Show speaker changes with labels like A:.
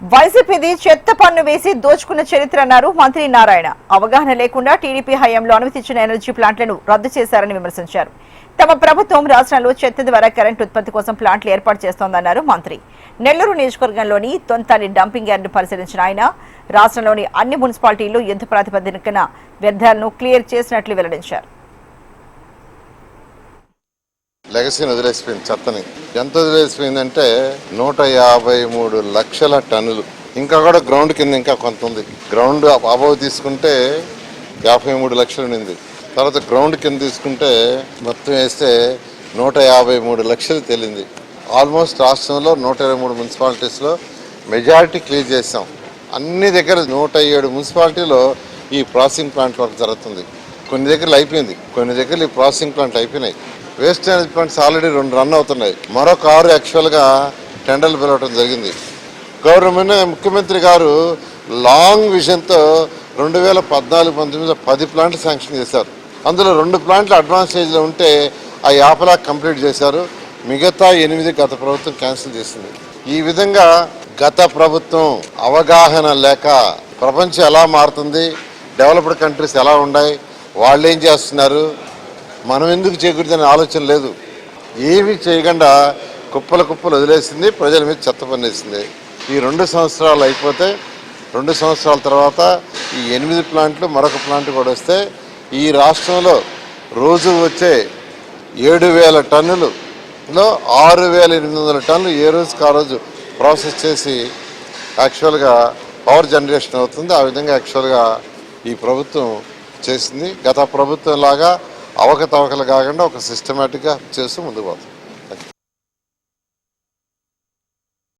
A: వైసీపీది చెత్త పన్ను వేసి దోచుకున్న చరిత్ర అన్నారు మంత్రి నారాయణ. అవగాహన లేకుండా టీడీపీ హయాంలో అనుమతించిన ఎనర్జీ ప్లాంట్లను రద్దు చేశారని విమర్శించారు. తమ ప్రభుత్వం రాష్ట్రంలో చెత్త ద్వారా కరెంటు ఉత్పత్తి కోసం ప్లాంట్లు ఏర్పాటు చేస్తోందన్నారు మంత్రి. నెల్లూరు నియోజకవర్గంలోని తొంతాలి డంపింగ్ యార్డును పరిశీలించిన ఆయన రాష్ట్రంలోని అన్ని మున్సిపాలిటీల్లో యుద్ధ ప్రాతిపదికన వ్యర్థాలను క్లియర్ చేసినట్లు వెల్లడించారు.
B: లెగసీని వదిలేసిపోయింది. చెత్తని ఎంత వదిలేసిపోయిందంటే 153 లక్షల టన్నులు. ఇంకా కూడా గ్రౌండ్ కింద ఇంకా కొంత ఉంది. గ్రౌండ్ అబవ్ తీసుకుంటే 53 లక్షలు ఉంది. తర్వాత గ్రౌండ్ కింద తీసుకుంటే మొత్తం వేస్తే 153 లక్షలు తేలింది. ఆల్మోస్ట్ రాష్ట్రంలో 123 మున్సిపాలిటీస్లో మెజారిటీ క్లియర్ చేసాం. అన్ని దగ్గర 107 మున్సిపాలిటీలో ఈ ప్రాసెసింగ్ ప్లాంట్ వర్క్ జరుగుతుంది. కొన్ని దగ్గరలు అయిపోయింది, కొన్ని దగ్గర ఈ ప్రాసెసింగ్ ప్లాంట్ అయిపోయినాయి. Waste manage plants already 2 run అవుతున్నాయి. మరొక 6 యాక్చువల్గా టెండర్లు పిలవడం జరిగింది. గవర్నమెంట్ ముఖ్యమంత్రి గారు లాంగ్ విజన్తో 2014-19 10 ప్లాంట్లు శాంక్షన్ చేశారు. అందులో 2 ప్లాంట్లు అడ్వాన్స్ స్టేజ్లో ఉంటే ఆ 50 లాక్ కంప్లీట్ చేశారు. మిగతా 8 గత ప్రభుత్వం క్యాన్సిల్ చేసింది. ఈ విధంగా గత ప్రభుత్వం అవగాహన లేక ప్రపంచం ఎలా మారుతుంది, డెవలప్డ్ కంట్రీస్ ఎలా ఉన్నాయి, వాళ్ళు ఏం చేస్తున్నారు, మనం ఎందుకు చేయకూడదనే ఆలోచన లేదు. ఏమీ చేయకుండా కుప్పలు కుప్పలు వదిలేసింది, ప్రజల మీద చెత్త పన్నేసింది. ఈ 2 సంవత్సరాలు అయిపోతే 2 సంవత్సరాల తర్వాత ఈ 8 ప్లాంట్లు మరొక ప్లాంట్ కూడా వస్తే ఈ రాష్ట్రంలో రోజు వచ్చే 7,000 టన్నులలో 6,800 టన్నులు ఏ రోజుకి ఆ రోజు ప్రాసెస్ చేసి యాక్చువల్గా పవర్ జనరేషన్ అవుతుంది. ఆ విధంగా యాక్చువల్గా ఈ ప్రభుత్వం చేసింది. గత ప్రభుత్వం లాగా అవకతవకలు కాకుండా ఒక సిస్టమేటిక్గా చేస్తూ ముందుకు పోతుంది.